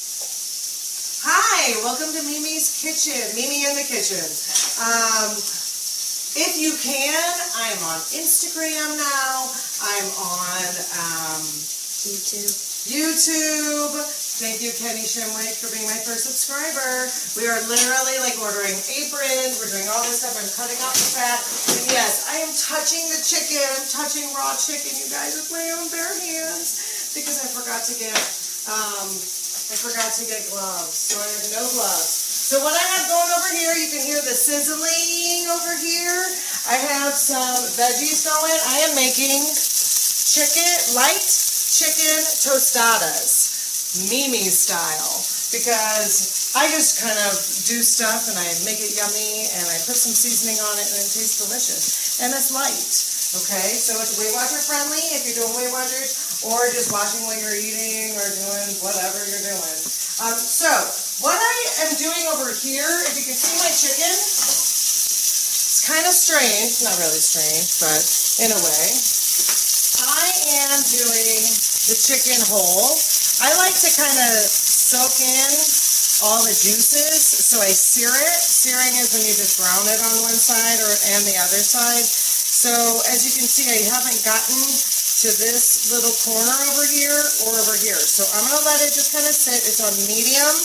Hi, welcome to Mimi's Kitchen, Mimi in the Kitchen. If you can, I'm on Instagram now. I'm on YouTube. Thank you, Kenny Shimwick, for being my first subscriber. We are literally like ordering aprons. We're doing all this stuff. I'm cutting off the fat. And yes, I am touching the chicken. I'm touching raw chicken, you guys, with my own bare hands because I forgot to get gloves, so I have no gloves. So what I have going over here, you can hear the sizzling over here. I have some veggies going. I am making light chicken tostadas, Mimi style, because I just kind of do stuff and I make it yummy and I put some seasoning on it and it tastes delicious. And it's light, okay? So it's Weight Watcher friendly if you're doing Weight Watchers or just watching what you're eating or doing whatever you're doing. So what I am doing over here, if you can see my chicken, it's kind of strange, not really strange, but in a way. I am doing the chicken whole. I like to kind of soak in all the juices, so I sear it. Searing is when you just brown it on one side and the other side. So as you can see, I haven't gotten to this little corner over here or over here. So I'm going to let it just kind of sit. It's on medium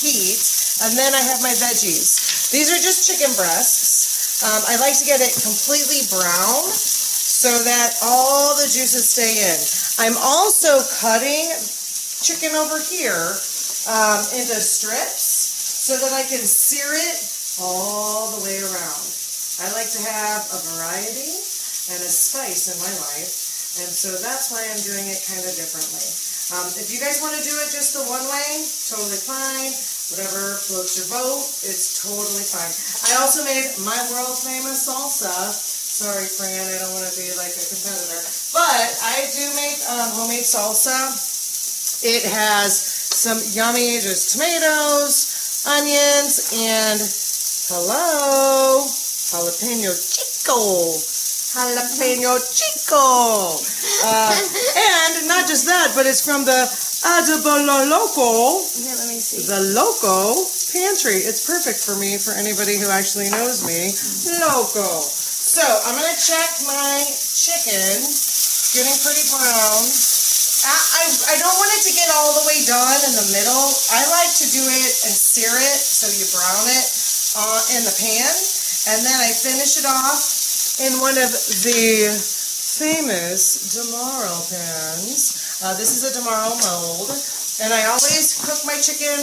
heat. And then I have my veggies. These are just chicken breasts. I like to get it completely brown so that all the juices stay in. I'm also cutting chicken over here into strips so that I can sear it all the way around. I like to have a variety and a spice in my life, and so that's why I'm doing it kind of differently. If you guys want to do it just the one way, totally fine. Whatever floats your boat, it's totally fine. I also made my world famous salsa. Sorry, Fran, I don't want to be like a competitor, but I do make homemade salsa. It has some yummy just tomatoes, onions, and jalapeno chico. And not just that, but it's from the Here, let me see. the Loco pantry. It's perfect for me, for anybody who actually knows me. Loco. So I'm going to check my chicken. Getting pretty brown. I don't want it to get all the way done in the middle. I like to do it and sear it so you brown it in the pan. And then I finish it off in one of the famous Demaro pans. This is a Demaro mold. And I always cook my chicken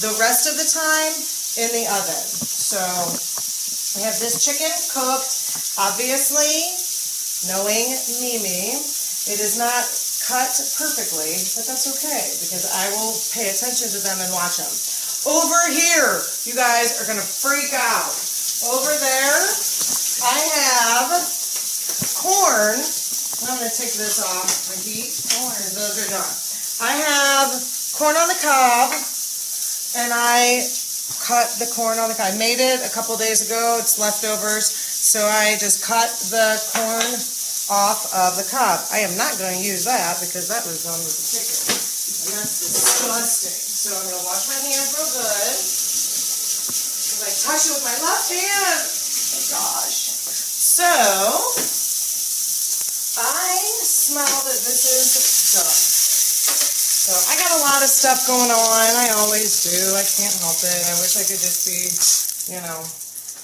the rest of the time in the oven. So I have this chicken cooked. Obviously, knowing Mimi, it is not cut perfectly, but that's okay because I will pay attention to them and watch them. Over here, you guys are going to freak out. Over there, I have corn. I'm going to take this off my heat. Those are done. I have corn on the cob, and I cut the corn on the cob. I made it a couple days ago. It's leftovers, so I just cut the corn off of the cob. I am not going to use that because that was done with the chicken. And that's disgusting. So I'm going to wash my hands real good. Because I touch it with my left hand. Oh gosh. So I smell that this is done. So I got a lot of stuff going on. I always do. I can't help it. I wish I could just be,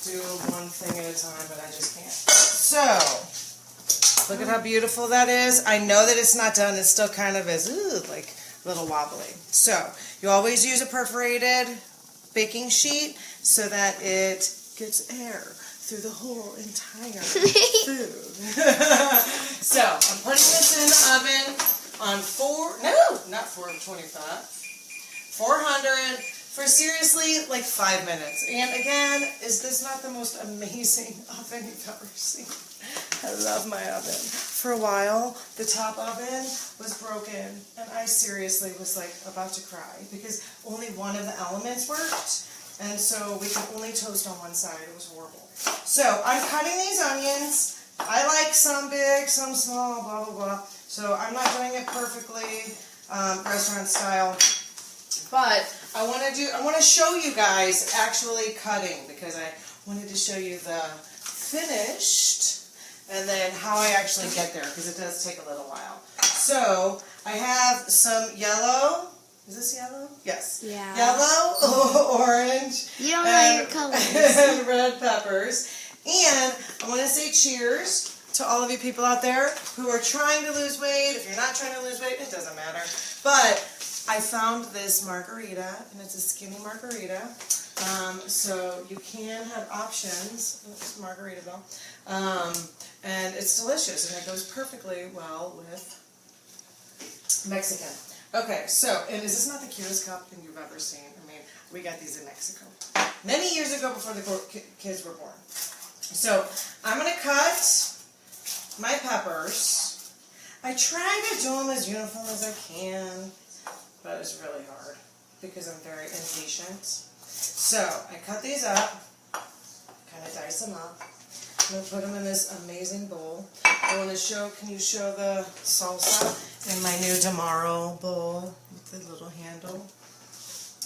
do one thing at a time, but I just can't. So look at how beautiful that is. I know that it's not done. It still kind of is like a little wobbly. So you always use a perforated baking sheet so that it gets air through the whole entire food. So I'm putting this in the oven on 400 for seriously like 5 minutes. And again, is this not the most amazing oven you've ever seen? I love my oven. For a while, the top oven was broken, and I seriously was like about to cry because only one of the elements worked, and so we could only toast on one side. It was horrible. So I'm cutting these onions. I like some big, some small, blah, blah, blah. So I'm not doing it perfectly restaurant style. But I want to show you guys actually cutting, because I wanted to show you the finished and then how I actually get there, because it does take a little while. So I have some yellow. Is this yellow? Yes. Yeah. Yellow, orange, You don't know your colors. and red peppers. And I want to say cheers to all of you people out there who are trying to lose weight. If you're not trying to lose weight, it doesn't matter. But I found this margarita, and it's a skinny margarita. So you can have options. Oops, Margaritaville. And it's delicious, and it goes perfectly well with Mexican. Okay, so, and is this not the cutest cup thing you've ever seen? I mean, we got these in Mexico many years ago before the kids were born. So, I'm going to cut my peppers. I try to do them as uniform as I can, but it's really hard because I'm very impatient. So, I cut these up, kind of dice them up. I'm going to put them in this amazing bowl. I want to show, can you show the salsa in my new Damaro bowl with the little handle?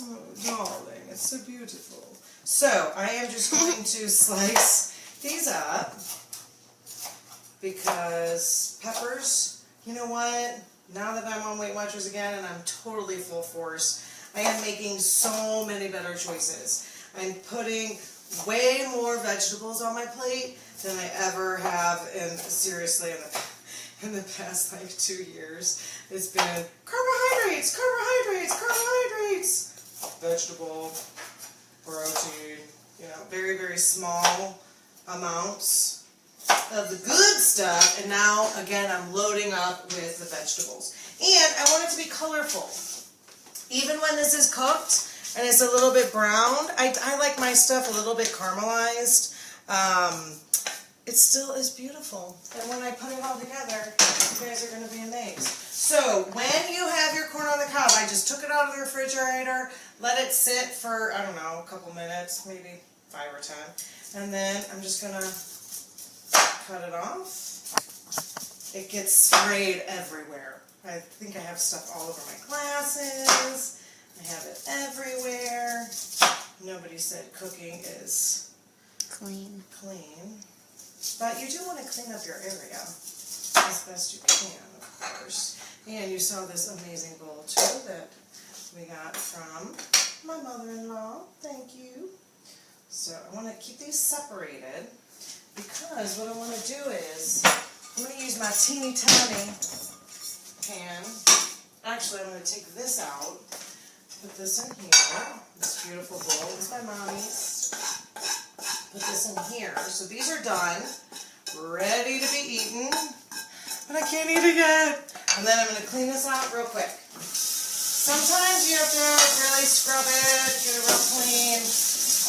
Oh, darling, it's so beautiful. So, I am just going to slice these up because peppers, you know what? Now that I'm on Weight Watchers again and I'm totally full force, I am making so many better choices. I'm putting way more vegetables on my plate than I ever have seriously in the past like 2 years. It's been carbohydrates, vegetable, protein, very, very small amounts of the good stuff, and now again I'm loading up with the vegetables. And I want it to be colorful. Even when this is cooked and it's a little bit browned, I like my stuff a little bit caramelized. It still is beautiful. And when I put it all together, you guys are going to be amazed. So when you have your corn on the cob, I just took it out of the refrigerator, let it sit for, I don't know, a couple minutes, maybe 5 or 10. And then I'm just going to cut it off. It gets sprayed everywhere. I think I have stuff all over my glasses. I have it everywhere. Nobody said cooking is clean. But you do want to clean up your area as best you can, of course. And you saw this amazing bowl too that we got from my mother-in-law. Thank you. So I want to keep these separated because what I want to do is I'm going to use my teeny tiny pan. Actually, I'm going to take this out, put this in here, this beautiful bowl. It's my mommy's. Put this in here. So these are done, ready to be eaten, but I can't eat it yet. And then I'm going to clean this out real quick. Sometimes you have to really scrub it, get it real clean.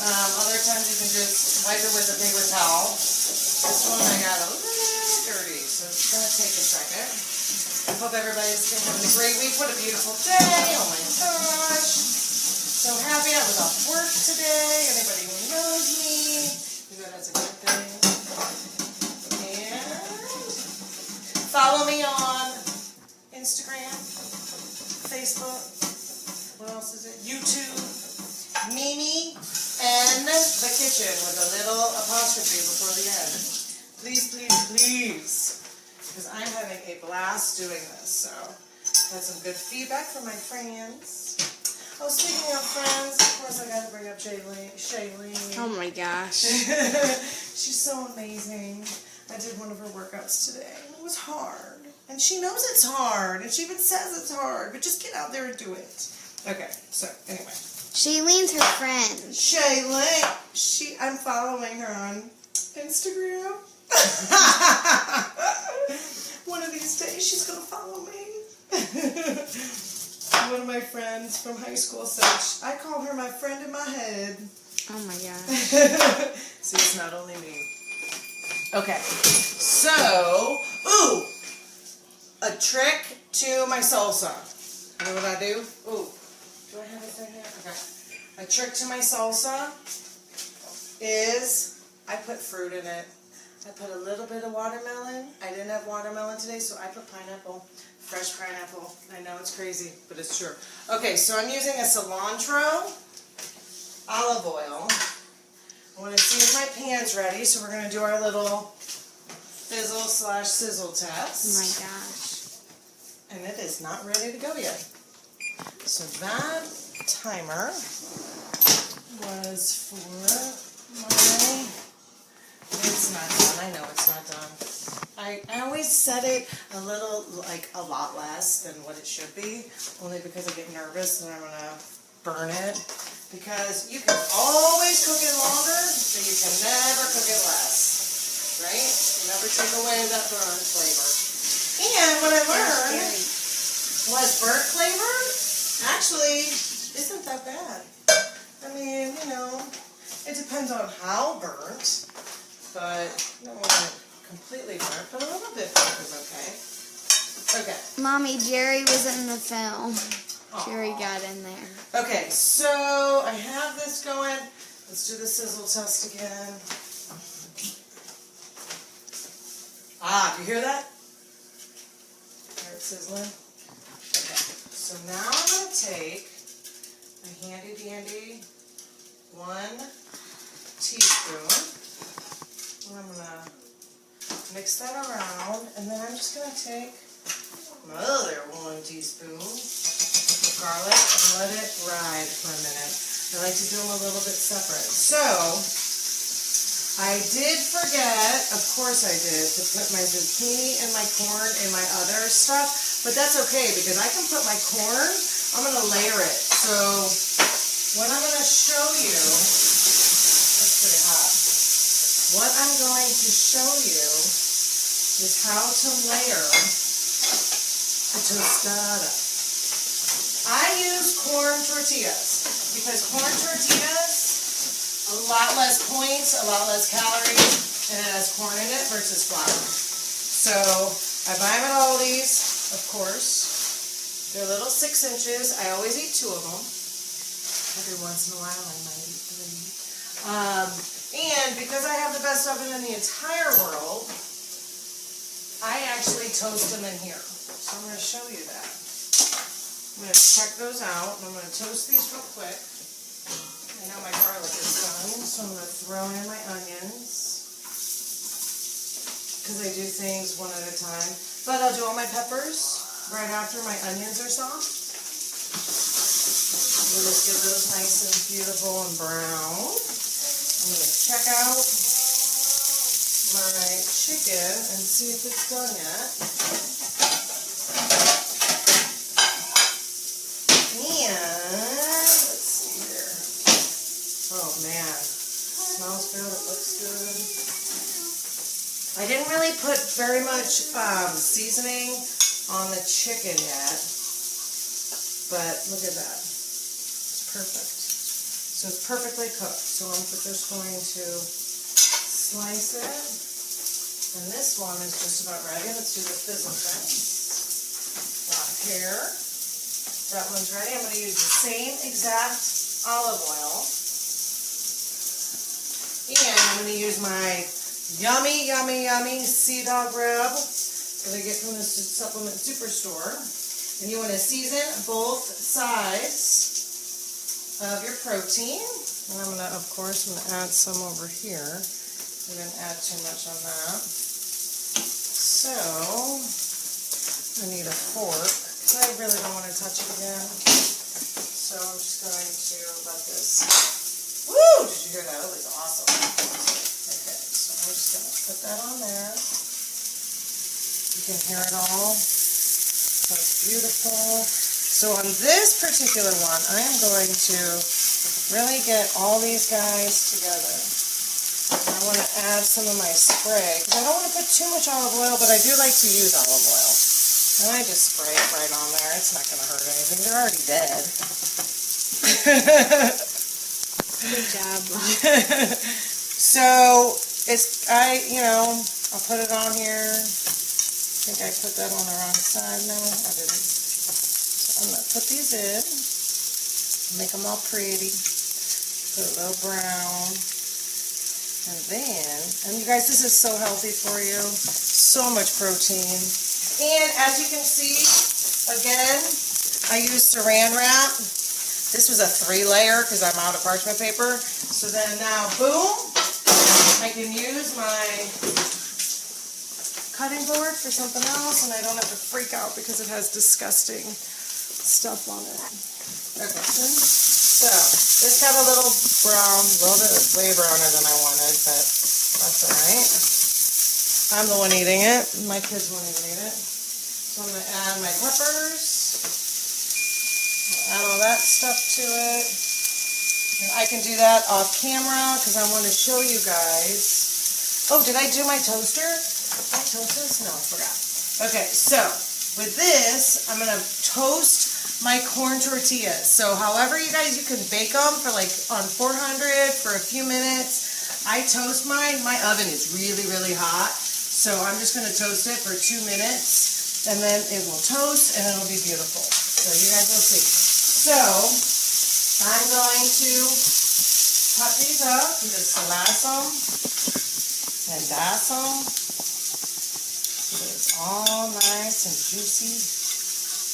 Other times you can just wipe it with a paper towel. This one I got a little dirty, so it's going to take a second. I hope everybody's having a great week. What a beautiful day. Oh my gosh. So happy I was off work today. Anybody who knows me, you know that's a good thing. And follow me on Instagram, Facebook, what else is it? YouTube, Mimi, and the kitchen with a little apostrophe before the end. Please, please, please. Because I'm having a blast doing this. So, had some good feedback from my friends. Oh, speaking of friends, of course I got to bring up Shailene. Oh my gosh. She's so amazing. I did one of her workouts today, and it was hard. And she knows it's hard, and she even says it's hard, but just get out there and do it. Okay, so anyway. Shailene's her friend. Shailene, I'm following her on Instagram. One of these days she's going to follow me. One of my friends from high school said, I call her my friend in my head. Oh my gosh. See, it's not only me. Okay, so, a trick to my salsa. You know what I do? Do I have it right here? Okay. A trick to my salsa is I put fruit in it. I put a little bit of watermelon. I didn't have watermelon today, so I put pineapple. Fresh pineapple. I know it's crazy, but it's true. Okay, so I'm using a cilantro olive oil. I want to see if my pan's ready, so we're going to do our little fizzle/sizzle test. Oh my gosh. And it is not ready to go yet. So that timer was for my... It's not done. I know it's not done. I always set it a little, like a lot less than what it should be, only because I get nervous that I'm going to burn it. Because you can always cook it longer, but you can never cook it less. Right? Never take away that burnt flavor. And what I learned was burnt flavor actually isn't that bad. I mean, you know, it depends on how burnt, but you don't want it completely burnt, but a little bit burnt is okay. Okay. Mommy, Jerry was in the film. Aww. Jerry got in there. Okay, so I have this going. Let's do the sizzle test again. Ah, do you hear that? Hear it sizzling? Okay, so now I'm going to take a handy dandy 1 teaspoon. And I'm going to mix that around, and then I'm just going to take another 1 teaspoon of garlic and let it ride for a minute. I like to do them a little bit separate. So, I did forget, of course I did, to put my zucchini and my corn and my other stuff, but that's okay because I can put my corn, I'm going to layer it. So, what I'm going to show you, that's pretty hot. What I'm going to show you is how to layer a tostada. I use corn tortillas because corn tortillas, a lot less points, a lot less calories, and it has corn in it versus flour. So I buy them at Aldi's, of course. They're little 6 inches. I always eat 2 of them. Every once in a while I might eat 3. And because I have the best oven in the entire world, I actually toast them in here. So I'm going to show you that. I'm going to check those out, and I'm going to toast these real quick. I know my garlic is done, so I'm going to throw in my onions, because I do things one at a time. But I'll do all my peppers right after my onions are soft. We'll just get those nice and beautiful and brown. I'm going to check out my chicken and see if it's done yet. And let's see here. Oh man, smells good, it looks good. I didn't really put very much seasoning on the chicken yet, but look at that. It's perfect. So it's perfectly cooked. So I'm just going to slice it. And this one is just about ready. Let's do the fizzle test. Not here. That one's ready. I'm going to use the same exact olive oil. And I'm going to use my yummy, yummy, yummy sea dog rib that I get from the supplement superstore. And you want to season both sides of your protein. And I'm going to, of course, add some over here. I didn't add too much on that. So, I need a fork. I really don't want to touch it again. So I'm just going to let this... Woo! Did you hear that? That was awesome. Okay, so I'm just going to put that on there. You can hear it all. That's beautiful. So on this particular one, I am going to really get all these guys together. And I want to add some of my spray, because I don't want to put too much olive oil, but I do like to use olive oil. And I just spray it right on there. It's not going to hurt anything. They're already dead. Good job. So, I'll put it on here. I think I put that on the wrong side. No, I didn't. So I'm going to put these in. Make them all pretty. Put a little brown. And then, and you guys, this is so healthy for you. So much protein. And as you can see, again, I used saran wrap. This was a 3-layer because I'm out of parchment paper. So then now, boom, I can use my cutting board for something else, and I don't have to freak out because it has disgusting stuff on it. Okay, so this got a little brown, a little bit way browner than I wanted, but that's all right. I'm the one eating it. My kids won't even eat it. So I'm going to add my peppers. Add all that stuff to it. And I can do that off camera because I want to show you guys. Oh, did I do my toaster? Did I toast this? No, I forgot. Okay, so with this, I'm going to toast my corn tortillas. So however you can bake them for like on 400 for a few minutes. I toast mine. My oven is really, really hot. So I'm just going to toast it for 2 minutes. And then it will toast and it'll be beautiful. So you guys will see. So I'm going to cut these up, just slice them and dice them. So it's all nice and juicy.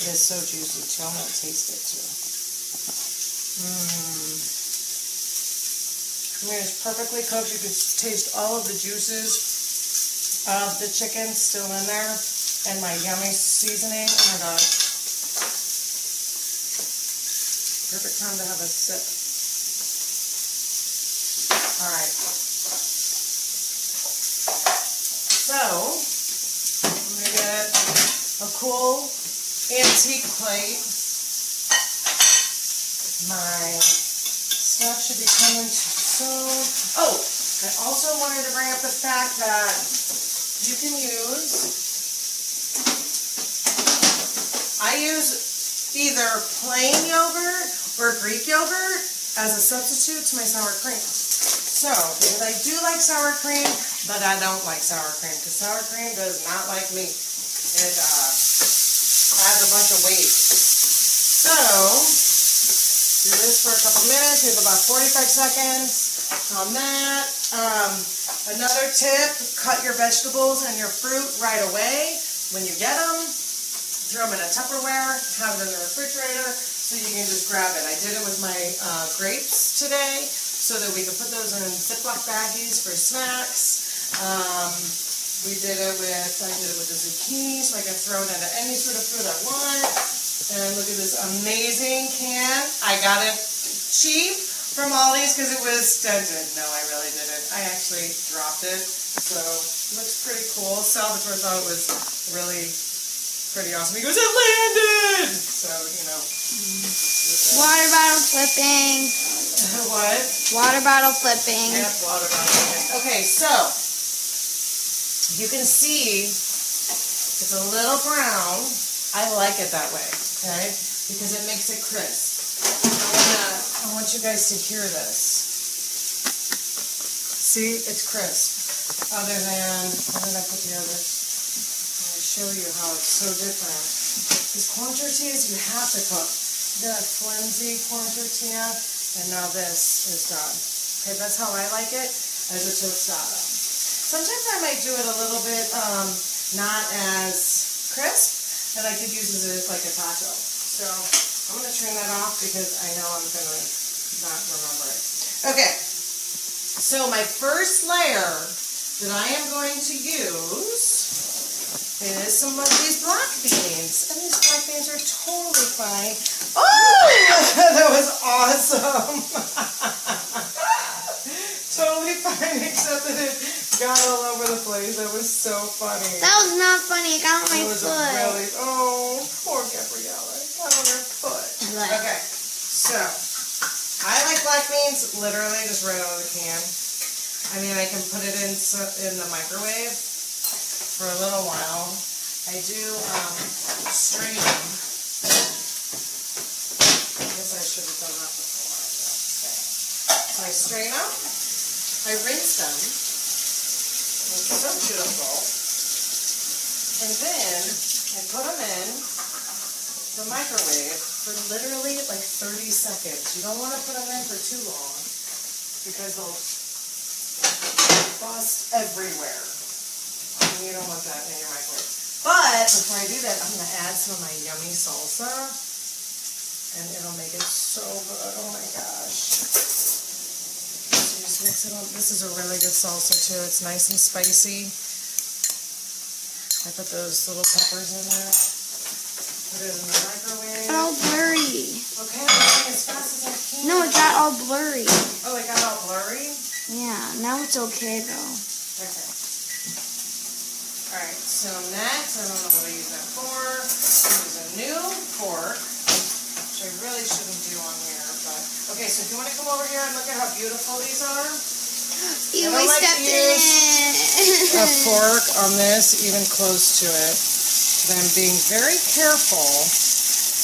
It is so juicy too. I'm going to taste it too. When it's perfectly cooked, you can taste all of the juices of the chicken still in there and my yummy seasoning. Oh my god. Perfect time to have a sip. Alright. So, I'm going to get a cool antique plate. My stuff should be coming so... Oh! I also wanted to bring up the fact that you can use... I use either plain yogurt or Greek yogurt as a substitute to my sour cream. So, because I do like sour cream, but I don't like sour cream, because sour cream does not like me. It adds a bunch of weight. So, do this for a couple minutes. We have about 45 seconds on that. Another tip, cut your vegetables and your fruit right away when you get them. Throw them in a Tupperware, have it in the refrigerator, so you can just grab it. I did it with my grapes today, so that we could put those in Ziploc baggies for snacks. I did it with the zucchini, so I can throw it into any sort of food I want. And look at this amazing can. I got it cheap from Aldi's because it was dented. No, I really didn't. I actually dropped it, so it looks pretty cool. Salvatore thought it was really pretty awesome. He goes, it landed! So, you know. Water bottle flipping. What? Water bottle flipping. Yep, water bottle flipping. Okay, so, you can see it's a little brown. I like it that way, okay? Because it makes it crisp. I want you guys to hear this. See, it's crisp. Other than, what did I put the others? Show you how it's so different. These corn tortillas you have to cook. Look at that flimsy corn tortilla, and now this is done. Okay, that's how I like it, as a tostada. Sometimes I might do it a little bit not as crisp, and I could use it as like a taco. So I'm going to turn that off because I know I'm going to not remember it. Okay, so my first layer that I am going to use is some of these black beans. And these black beans are totally fine. Oh! That was awesome! Totally fine, except that it got all over the place. That was so funny. That was not funny. It got on my foot. Really, oh, poor Gabriella. It got on her foot. What? Okay, so I like black beans literally just right out of the can. I mean, I can put it in the microwave for a little while. I do strain them. I guess I should have done that before. Okay. So I strain them. I rinse them. It's so beautiful. And then I put them in the microwave for literally like 30 seconds. You don't want to put them in for too long because they'll bust everywhere. You don't want that in your microwave. But before I do that, I'm going to add some of my yummy salsa. And it'll make it so good. Oh my gosh. So just mix it up. This is a really good salsa too. It's nice and spicy. I put those little peppers in there. Put it in the microwave. It's all blurry. Okay, I'm going as fast as I can. No, it got all blurry. Oh, it got all blurry? Yeah, now it's okay though. Okay. Alright, so next, I don't know what I use that for. Use a new fork, which I really shouldn't do on here, but okay, so if you want to come over here and look at how beautiful these are. You I don't like stepped to in use it. a fork on this, even close to it. But I'm being very careful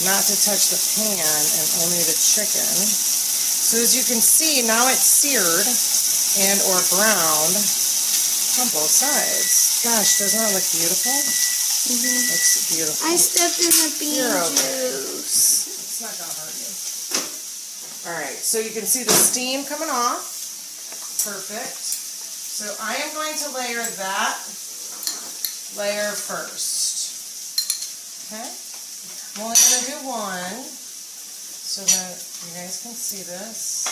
not to touch the pan and only the chicken. So as you can see, now it's seared and or browned on both sides. Gosh, doesn't that look beautiful? Looks beautiful. I stepped in the bean You're okay. juice. It's not going to hurt you. Alright, so you can see the steam coming off. Perfect. So I am going to layer that layer first. Okay? I'm only going to do one so that you guys can see this.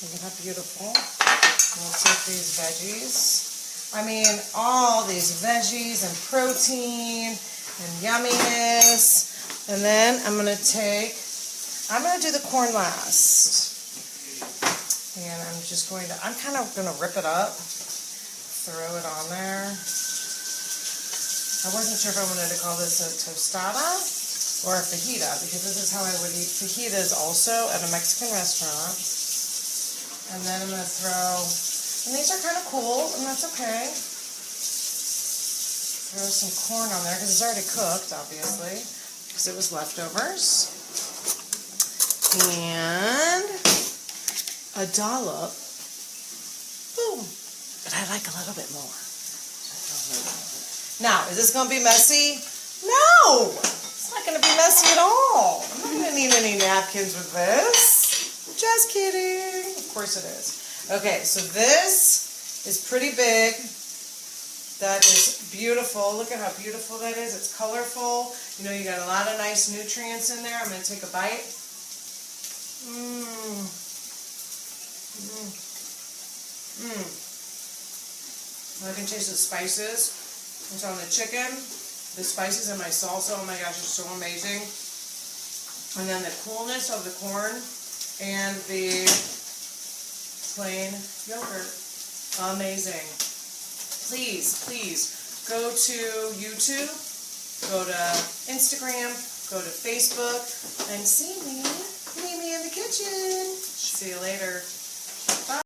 Look at how beautiful. We'll take these veggies. I mean, all these veggies and protein and yumminess. And then I'm going to do the corn last. And I'm just going to, I'm kind of going to rip it up, throw it on there. I wasn't sure if I wanted to call this a tostada or a fajita, because this is how I would eat fajitas also at a Mexican restaurant. And then I'm going to throw, and these are kind of cool, and that's okay. Throw some corn on there, because it's already cooked, obviously, because it was leftovers. And a dollop, boom. But I like a little bit more. Now, is this going to be messy? No! It's not going to be messy at all. I'm not going to need any napkins with this. Just kidding. Of course it is. Okay, so this is pretty big. That is beautiful. Look at how beautiful that is. It's colorful. You know, you got a lot of nice nutrients in there. I'm going to take a bite. I can taste the spices. It's on the chicken. The spices and my salsa, oh my gosh, it's so amazing. And then the coolness of the corn and the plain yogurt. Amazing. Please, please go to YouTube, go to Instagram, go to Facebook, and see me. Meet me in the kitchen. See you later. Bye.